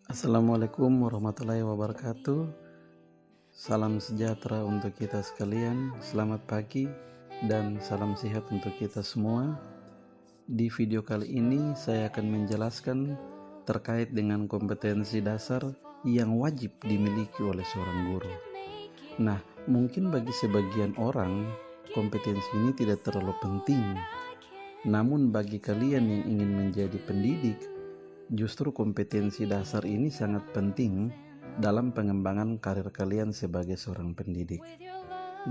Assalamualaikum warahmatullahi wabarakatuh. Salam sejahtera untuk kita sekalian. Selamat pagi dan salam sehat untuk kita semua. Di video kali ini saya akan menjelaskan terkait dengan kompetensi dasar yang wajib dimiliki oleh seorang guru. Nah, mungkin bagi sebagian orang kompetensi ini tidak terlalu penting. Namun bagi kalian yang ingin menjadi pendidik, justru kompetensi dasar ini sangat penting dalam pengembangan karir kalian sebagai seorang pendidik.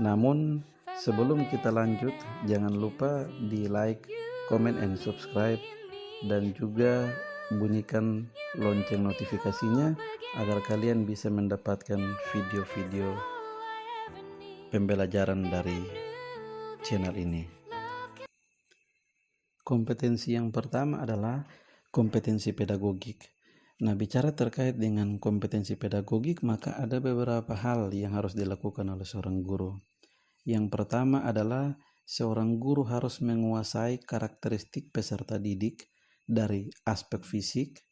Namun sebelum kita lanjut, jangan lupa di like, comment, and subscribe, dan juga bunyikan lonceng notifikasinya agar kalian bisa mendapatkan video-video pembelajaran dari channel ini. Kompetensi yang pertama adalah kompetensi pedagogik. Nah, bicara terkait dengan kompetensi pedagogik, maka ada beberapa hal yang harus dilakukan oleh seorang guru. Yang pertama adalah seorang guru harus menguasai karakteristik peserta didik dari aspek fisik,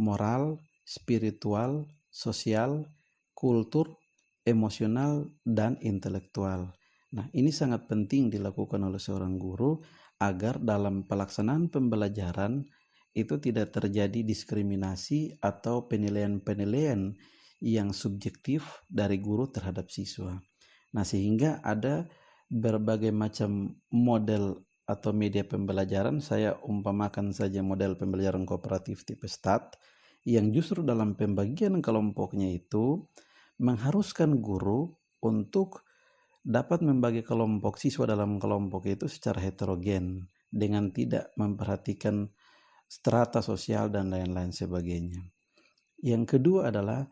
moral, spiritual, sosial, kultur, emosional, dan intelektual. Nah, ini sangat penting dilakukan oleh seorang guru agar dalam pelaksanaan pembelajaran itu tidak terjadi diskriminasi atau penilaian-penilaian yang subjektif dari guru terhadap siswa. Nah, sehingga ada berbagai macam model atau media pembelajaran. Saya umpamakan saja model pembelajaran kooperatif tipe STAT yang justru dalam pembagian kelompoknya itu mengharuskan guru untuk dapat membagi kelompok siswa dalam kelompok itu secara heterogen dengan tidak memperhatikan strata sosial dan lain-lain sebagainya. Yang kedua adalah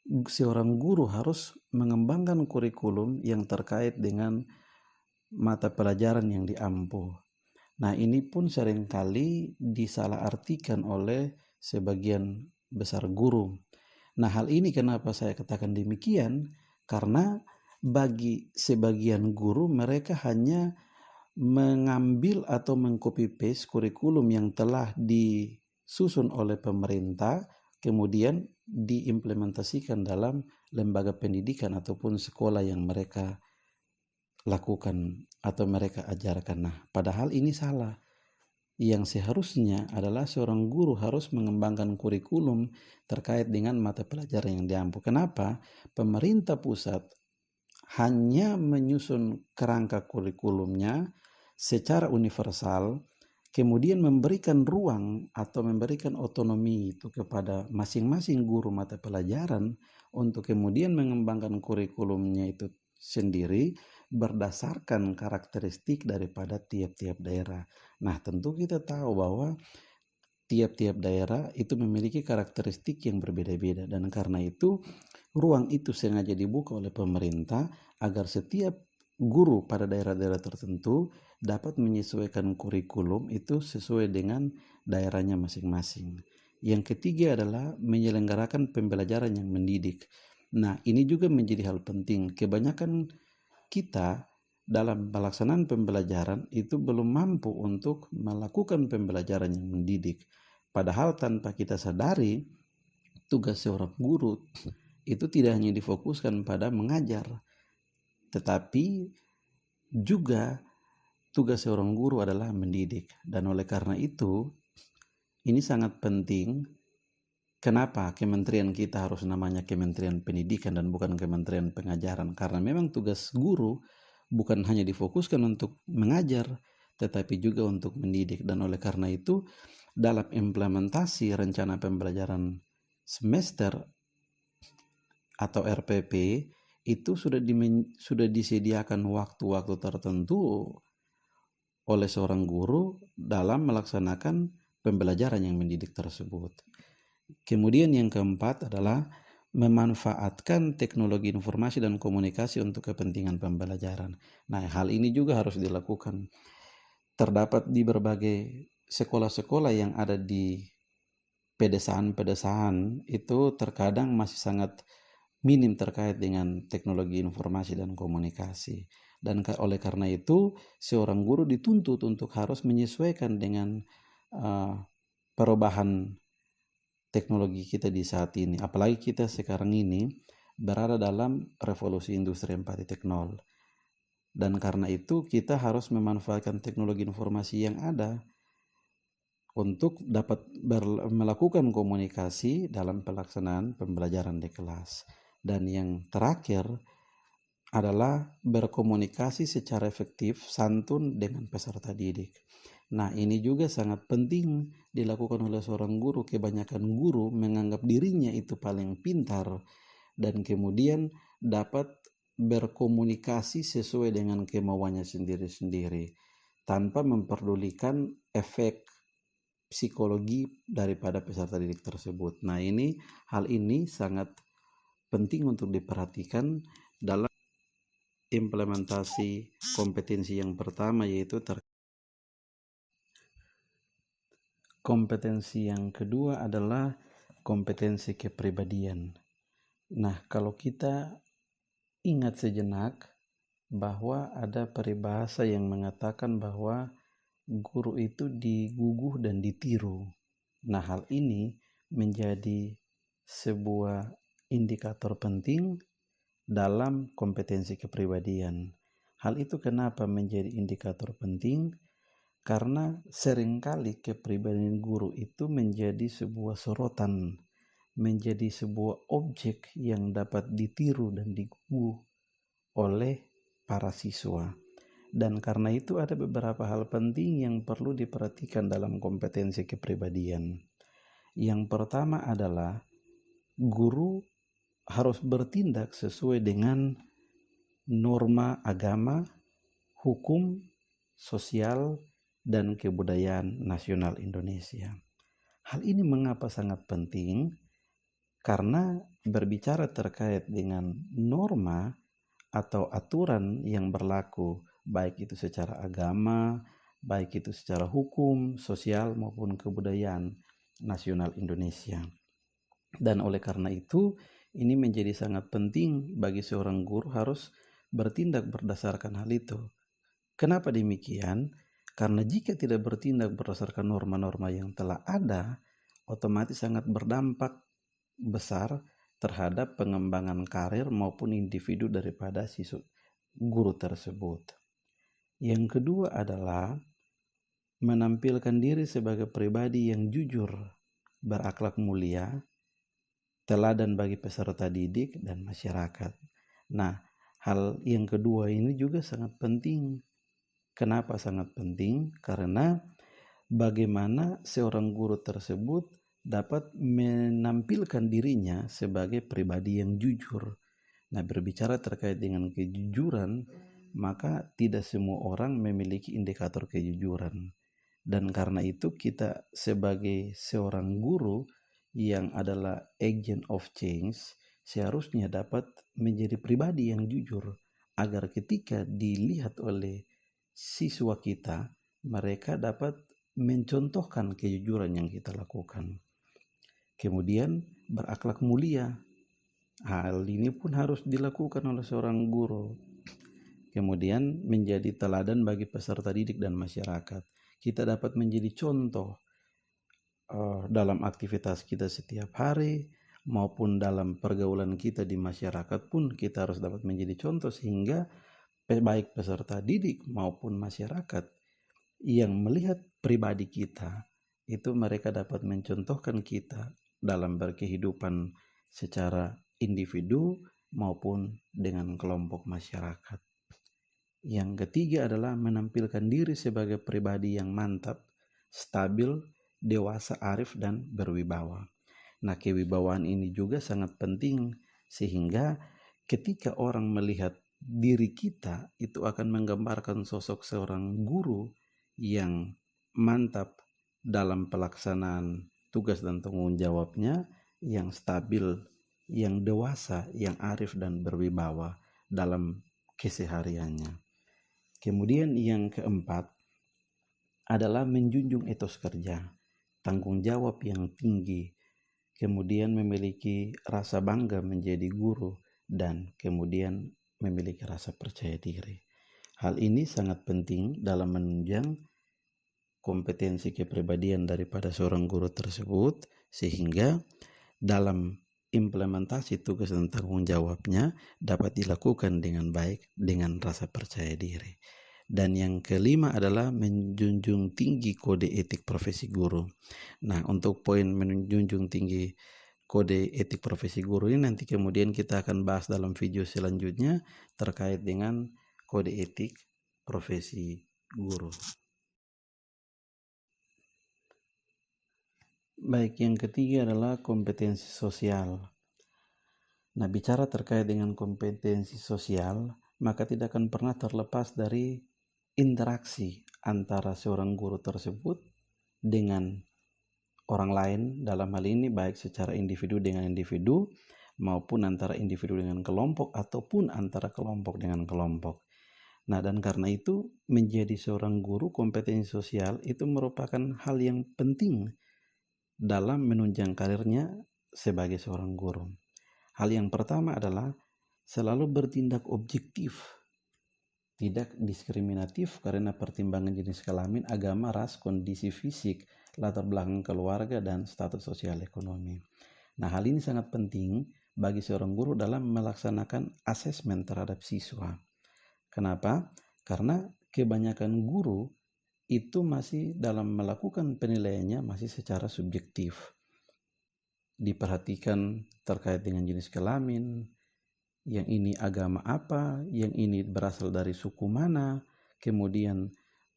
seorang guru harus mengembangkan kurikulum yang terkait dengan mata pelajaran yang diampu. Nah, ini pun seringkali disalahartikan oleh sebagian besar guru. Nah, hal ini kenapa saya katakan demikian? Karena bagi sebagian guru mereka hanya mengambil atau mengcopy paste kurikulum yang telah disusun oleh pemerintah, kemudian diimplementasikan dalam lembaga pendidikan ataupun sekolah yang mereka lakukan atau mereka ajarkan. Nah, padahal ini salah. Yang seharusnya adalah seorang guru harus mengembangkan kurikulum terkait dengan mata pelajaran yang diampu. Kenapa? Pemerintah pusat hanya menyusun kerangka kurikulumnya secara universal, kemudian memberikan ruang atau memberikan otonomi itu kepada masing-masing guru mata pelajaran untuk kemudian mengembangkan kurikulumnya itu sendiri berdasarkan karakteristik daripada tiap-tiap daerah. Nah, tentu kita tahu bahwa tiap-tiap daerah itu memiliki karakteristik yang berbeda-beda, dan karena itu ruang itu sengaja dibuka oleh pemerintah agar setiap guru pada daerah-daerah tertentu dapat menyesuaikan kurikulum itu sesuai dengan daerahnya masing-masing. Yang ketiga adalah menyelenggarakan pembelajaran yang mendidik. Nah, ini juga menjadi hal penting. Kebanyakan kita dalam pelaksanaan pembelajaran itu belum mampu untuk melakukan pembelajaran yang mendidik. Padahal tanpa kita sadari, tugas seorang guru itu tidak hanya difokuskan pada mengajar, tetapi juga tugas seorang guru adalah mendidik. Dan oleh karena itu, ini sangat penting. Kenapa kementerian kita harus namanya Kementerian Pendidikan dan bukan Kementerian Pengajaran? Karena memang tugas guru bukan hanya difokuskan untuk mengajar, tetapi juga untuk mendidik. Dan oleh karena itu, dalam implementasi rencana pembelajaran semester atau RPP itu sudah disediakan waktu-waktu tertentu oleh seorang guru dalam melaksanakan pembelajaran yang mendidik tersebut. Kemudian yang keempat adalah memanfaatkan teknologi informasi dan komunikasi untuk kepentingan pembelajaran. Nah, hal ini juga harus dilakukan. Terdapat di berbagai sekolah-sekolah yang ada di pedesaan-pedesaan itu terkadang masih sangat minim terkait dengan teknologi informasi dan komunikasi. Dan oleh karena itu, seorang guru dituntut untuk harus menyesuaikan dengan perubahan teknologi kita di saat ini. Apalagi kita sekarang ini berada dalam revolusi industri 4.0. Dan karena itu kita harus memanfaatkan teknologi informasi yang ada untuk dapat melakukan komunikasi dalam pelaksanaan pembelajaran di kelas. Dan yang terakhir adalah berkomunikasi secara efektif, santun dengan peserta didik. Nah, ini juga sangat penting dilakukan oleh seorang guru. Kebanyakan guru menganggap dirinya itu paling pintar dan kemudian dapat berkomunikasi sesuai dengan kemauannya sendiri-sendiri tanpa memperdulikan efek psikologi daripada peserta didik tersebut. Nah, hal ini sangat penting untuk diperhatikan dalam implementasi kompetensi yang pertama, yaitu kompetensi yang kedua adalah kompetensi kepribadian. Nah, kalau kita ingat sejenak bahwa ada peribahasa yang mengatakan bahwa guru itu diguguh dan ditiru. Nah, hal ini menjadi sebuah indikator penting dalam kompetensi kepribadian. Hal itu kenapa menjadi indikator penting? Karena seringkali kepribadian guru itu menjadi sebuah sorotan, menjadi sebuah objek yang dapat ditiru dan diguguh oleh para siswa. Dan karena itu ada beberapa hal penting yang perlu diperhatikan dalam kompetensi kepribadian. Yang pertama adalah guru harus bertindak sesuai dengan norma agama, hukum, sosial, dan kebudayaan nasional Indonesia. Hal ini mengapa sangat penting? Karena berbicara terkait dengan norma atau aturan yang berlaku, baik itu secara agama, baik itu secara hukum, sosial, maupun kebudayaan nasional Indonesia. Dan oleh karena itu, ini menjadi sangat penting bagi seorang guru harus bertindak berdasarkan hal itu. Kenapa demikian? Karena jika tidak bertindak berdasarkan norma-norma yang telah ada, otomatis sangat berdampak besar terhadap pengembangan karir maupun individu daripada siswa guru tersebut. Yang kedua adalah menampilkan diri sebagai pribadi yang jujur, berakhlak mulia, teladan bagi peserta didik dan masyarakat. Nah, hal yang kedua ini juga sangat penting. Kenapa sangat penting? Karena bagaimana seorang guru tersebut dapat menampilkan dirinya sebagai pribadi yang jujur. Nah, berbicara terkait dengan kejujuran, maka tidak semua orang memiliki indikator kejujuran. Dan karena itu kita sebagai seorang guru yang adalah agent of change seharusnya dapat menjadi pribadi yang jujur agar ketika dilihat oleh siswa kita, mereka dapat mencontohkan kejujuran yang kita lakukan. Kemudian berakhlak mulia. Hal ini pun harus dilakukan oleh seorang guru. Kemudian menjadi teladan bagi peserta didik dan masyarakat. Kita dapat menjadi contoh dalam aktivitas kita setiap hari maupun dalam pergaulan kita di masyarakat pun kita harus dapat menjadi contoh sehingga baik peserta didik maupun masyarakat yang melihat pribadi kita itu mereka dapat mencontohkan kita dalam berkehidupan secara individu maupun dengan kelompok masyarakat. Yang ketiga adalah menampilkan diri sebagai pribadi yang mantap, stabil, dewasa, arif, dan berwibawa. Nah, kewibawaan ini juga sangat penting sehingga ketika orang melihat diri kita itu akan menggambarkan sosok seorang guru yang mantap dalam pelaksanaan tugas dan tanggung jawabnya, yang stabil, yang dewasa, yang arif dan berwibawa dalam kesehariannya. Kemudian yang keempat adalah menjunjung etos kerja, tanggung jawab yang tinggi, kemudian memiliki rasa bangga menjadi guru, dan kemudian memiliki rasa percaya diri. Hal ini sangat penting dalam menunjang kompetensi kepribadian daripada seorang guru tersebut, sehingga dalam implementasi tugas dan tanggung jawabnya dapat dilakukan dengan baik dengan rasa percaya diri. Dan yang kelima adalah menjunjung tinggi kode etik profesi guru. Nah, untuk poin menjunjung tinggi kode etik profesi guru ini nanti kemudian kita akan bahas dalam video selanjutnya terkait dengan kode etik profesi guru. Baik, yang ketiga adalah kompetensi sosial. Nah, bicara terkait dengan kompetensi sosial, maka tidak akan pernah terlepas dari interaksi antara seorang guru tersebut dengan orang lain, dalam hal ini baik secara individu dengan individu maupun antara individu dengan kelompok ataupun antara kelompok dengan kelompok. Nah, dan karena itu menjadi seorang guru kompetensi sosial itu merupakan hal yang penting dalam menunjang karirnya sebagai seorang guru. Hal yang pertama adalah selalu bertindak objektif, tidak diskriminatif karena pertimbangan jenis kelamin, agama, ras, kondisi fisik, latar belakang keluarga, dan status sosial ekonomi. Nah, hal ini sangat penting bagi seorang guru dalam melaksanakan asesmen terhadap siswa. Kenapa? Karena kebanyakan guru itu masih dalam melakukan penilaiannya masih secara subjektif. Diperhatikan terkait dengan jenis kelamin, yang ini agama apa, yang ini berasal dari suku mana, kemudian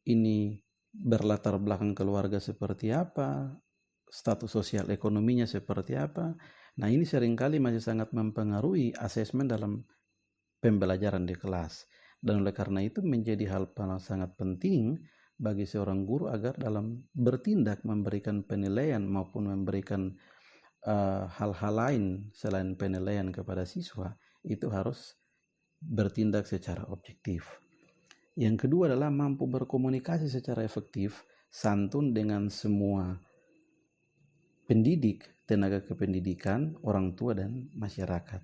ini berlatar belakang keluarga seperti apa, status sosial ekonominya seperti apa. Nah, ini seringkali masih sangat mempengaruhi asesmen dalam pembelajaran di kelas. Dan oleh karena itu menjadi hal yang sangat penting bagi seorang guru agar dalam bertindak memberikan penilaian maupun memberikan hal-hal lain selain penilaian kepada siswa itu harus bertindak secara objektif. Yang kedua adalah mampu berkomunikasi secara efektif, santun dengan semua pendidik, tenaga kependidikan, orang tua, dan masyarakat.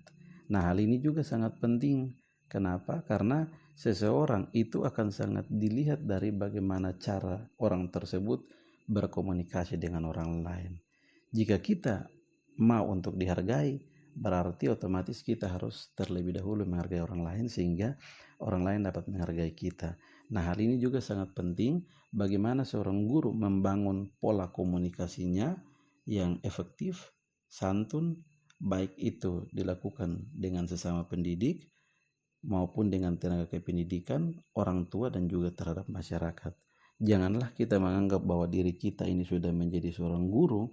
Nah, hal ini juga sangat penting. Kenapa? Karena seseorang itu akan sangat dilihat dari bagaimana cara orang tersebut berkomunikasi dengan orang lain. Jika kita mau untuk dihargai, berarti otomatis kita harus terlebih dahulu menghargai orang lain sehingga orang lain dapat menghargai kita. Nah, hal ini juga sangat penting bagaimana seorang guru membangun pola komunikasinya yang efektif, santun, baik itu dilakukan dengan sesama pendidik maupun dengan tenaga kependidikan, orang tua, dan juga terhadap masyarakat. Janganlah kita menganggap bahwa diri kita ini sudah menjadi seorang guru,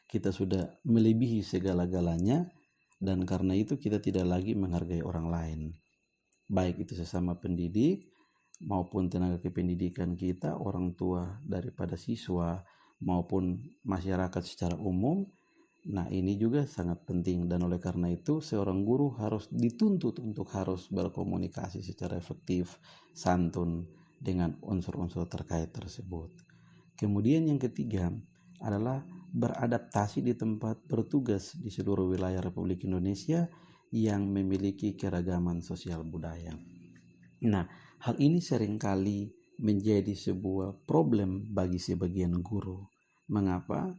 kita sudah melebihi segala-galanya, dan karena itu kita tidak lagi menghargai orang lain. Baik itu sesama pendidik, maupun tenaga kependidikan kita, orang tua daripada siswa, maupun masyarakat secara umum. Nah, ini juga sangat penting, dan oleh karena itu seorang guru harus dituntut untuk harus berkomunikasi secara efektif, santun dengan unsur-unsur terkait tersebut. Kemudian yang ketiga adalah beradaptasi di tempat bertugas di seluruh wilayah Republik Indonesia yang memiliki keragaman sosial budaya. Nah, hal ini seringkali menjadi sebuah problem bagi sebagian guru. Mengapa?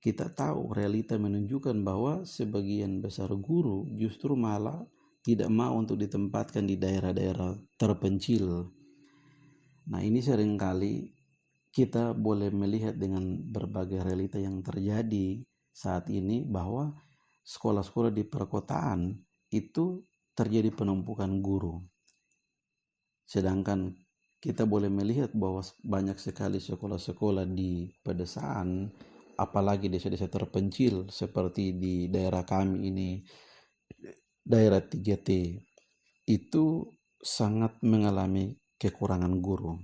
Kita tahu realita menunjukkan bahwa sebagian besar guru justru malah tidak mau untuk ditempatkan di daerah-daerah terpencil. Nah, ini seringkali kita boleh melihat dengan berbagai realita yang terjadi saat ini bahwa sekolah-sekolah di perkotaan itu terjadi penumpukan guru. Sedangkan kita boleh melihat bahwa banyak sekali sekolah-sekolah di pedesaan, apalagi desa-desa terpencil seperti di daerah kami ini, daerah 3T, itu sangat mengalami kekurangan guru.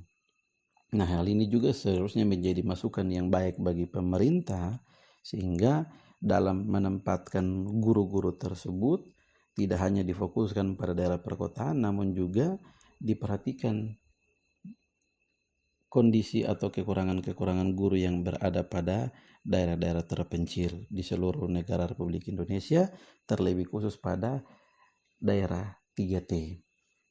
Nah, hal ini juga seharusnya menjadi masukan yang baik bagi pemerintah sehingga dalam menempatkan guru-guru tersebut tidak hanya difokuskan pada daerah perkotaan namun juga diperhatikan kondisi atau kekurangan-kekurangan guru yang berada pada daerah-daerah terpencil di seluruh negara Republik Indonesia, terlebih khusus pada daerah 3T.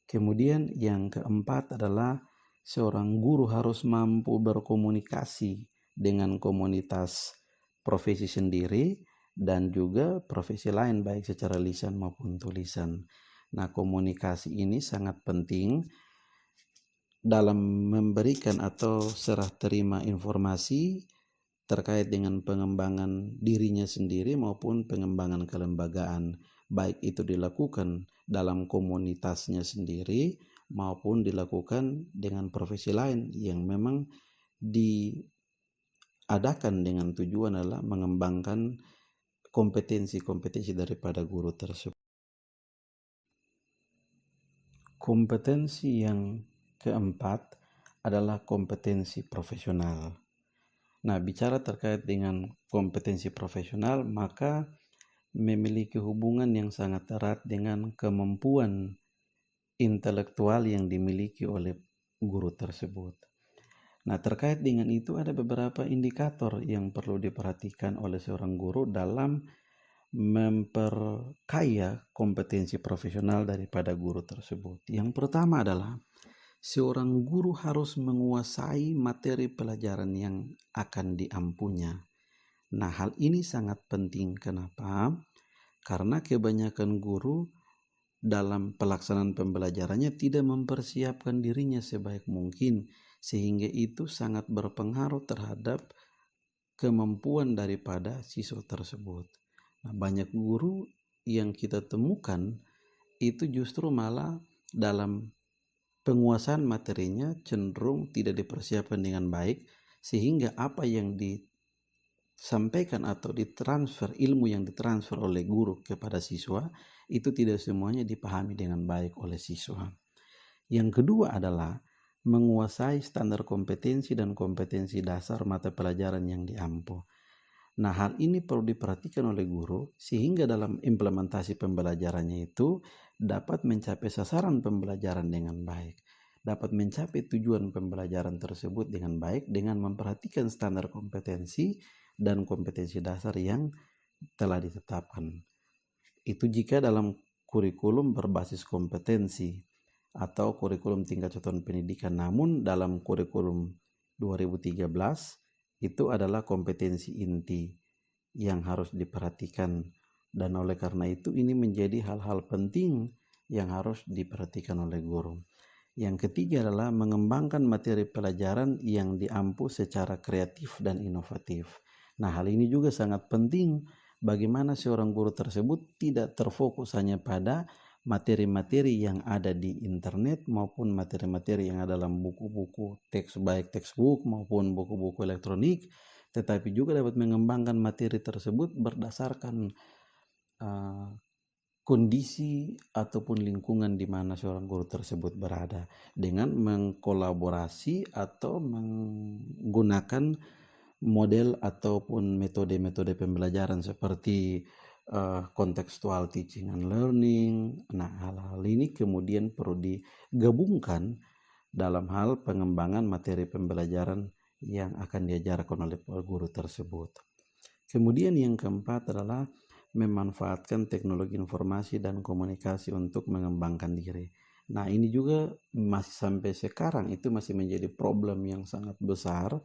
Kemudian yang keempat adalah seorang guru harus mampu berkomunikasi dengan komunitas profesi sendiri dan juga profesi lain baik secara lisan maupun tulisan. Nah, komunikasi ini sangat penting dalam memberikan atau serah terima informasi terkait dengan pengembangan dirinya sendiri maupun pengembangan kelembagaan, baik itu dilakukan dalam komunitasnya sendiri maupun dilakukan dengan profesi lain yang memang diadakan dengan tujuan adalah mengembangkan kompetensi-kompetensi daripada guru tersebut. Kompetensi yang keempat adalah kompetensi profesional. Nah, bicara terkait dengan kompetensi profesional, maka memiliki hubungan yang sangat erat dengan kemampuan intelektual yang dimiliki oleh guru tersebut. Nah, terkait dengan itu ada beberapa indikator yang perlu diperhatikan oleh seorang guru dalam memperkaya kompetensi profesional daripada guru tersebut. Yang pertama adalah seorang guru harus menguasai materi pelajaran yang akan diampunya. Nah, hal ini sangat penting. Kenapa? Karena kebanyakan guru dalam pelaksanaan pembelajarannya tidak mempersiapkan dirinya sebaik mungkin, sehingga itu sangat berpengaruh terhadap kemampuan daripada siswa tersebut. Nah, banyak guru yang kita temukan itu justru malah dalam penguasaan materinya cenderung tidak dipersiapkan dengan baik, sehingga apa yang disampaikan atau ditransfer, ilmu yang ditransfer oleh guru kepada siswa itu tidak semuanya dipahami dengan baik oleh siswa. Yang kedua adalah menguasai standar kompetensi dan kompetensi dasar mata pelajaran yang diampu. Nah, hal ini perlu diperhatikan oleh guru sehingga dalam implementasi pembelajarannya itu dapat mencapai sasaran pembelajaran dengan baik, dapat mencapai tujuan pembelajaran tersebut dengan baik dengan memperhatikan standar kompetensi dan kompetensi dasar yang telah ditetapkan. Itu jika dalam kurikulum berbasis kompetensi atau kurikulum tingkat satuan pendidikan. Namun dalam kurikulum 2013 itu adalah kompetensi inti yang harus diperhatikan, dan oleh karena itu ini menjadi hal-hal penting yang harus diperhatikan oleh guru. Yang ketiga adalah mengembangkan materi pelajaran yang diampu secara kreatif dan inovatif. Nah, hal ini juga sangat penting bagaimana seorang guru tersebut tidak terfokus hanya pada materi-materi yang ada di internet maupun materi-materi yang ada dalam buku-buku teks, baik textbook maupun buku-buku elektronik, tetapi juga dapat mengembangkan materi tersebut berdasarkan kondisi ataupun lingkungan di mana seorang guru tersebut berada, dengan mengkolaborasi atau menggunakan model ataupun metode-metode pembelajaran seperti contextual teaching and learning. Nah, hal-hal ini kemudian perlu digabungkan dalam hal pengembangan materi pembelajaran yang akan diajarkan oleh guru tersebut. Kemudian yang keempat adalah memanfaatkan teknologi informasi dan komunikasi untuk mengembangkan diri. Nah, ini juga masih sampai sekarang itu masih menjadi problem yang sangat besar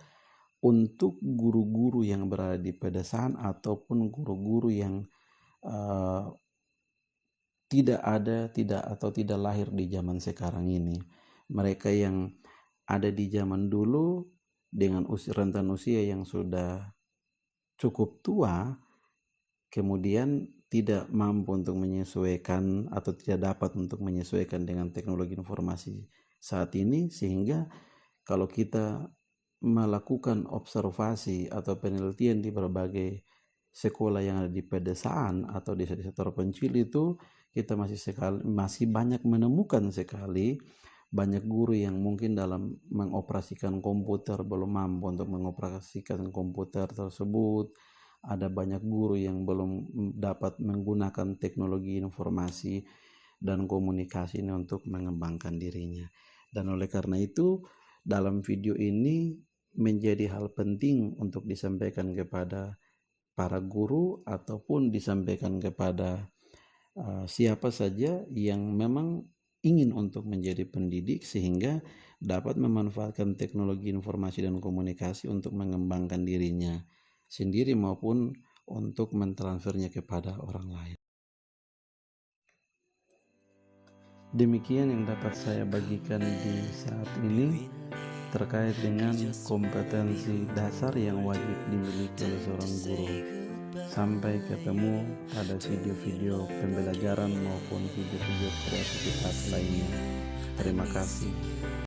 untuk guru-guru yang berada di pedesaan ataupun guru-guru yang tidak lahir di zaman sekarang ini. Mereka yang ada di zaman dulu dengan rentan usia yang sudah cukup tua, kemudian tidak mampu untuk menyesuaikan atau tidak dapat untuk menyesuaikan dengan teknologi informasi saat ini, sehingga kalau kita melakukan observasi atau penelitian di berbagai sekolah yang ada di pedesaan atau desa-desa terpencil itu, kita masih banyak menemukan sekali banyak guru yang mungkin dalam mengoperasikan komputer belum mampu untuk mengoperasikan komputer tersebut. Ada banyak guru yang belum dapat menggunakan teknologi informasi dan komunikasi ini untuk mengembangkan dirinya. Dan oleh karena itu, dalam video ini menjadi hal penting untuk disampaikan kepada para guru ataupun disampaikan kepada siapa saja yang memang ingin untuk menjadi pendidik, sehingga dapat memanfaatkan teknologi informasi dan komunikasi untuk mengembangkan dirinya, sendiri maupun untuk mentransfernya kepada orang lain. Demikian yang dapat saya bagikan di saat ini terkait dengan kompetensi dasar yang wajib dimiliki oleh seorang guru. Sampai ketemu pada video-video pembelajaran maupun video-video kreativitas lainnya. Terima kasih.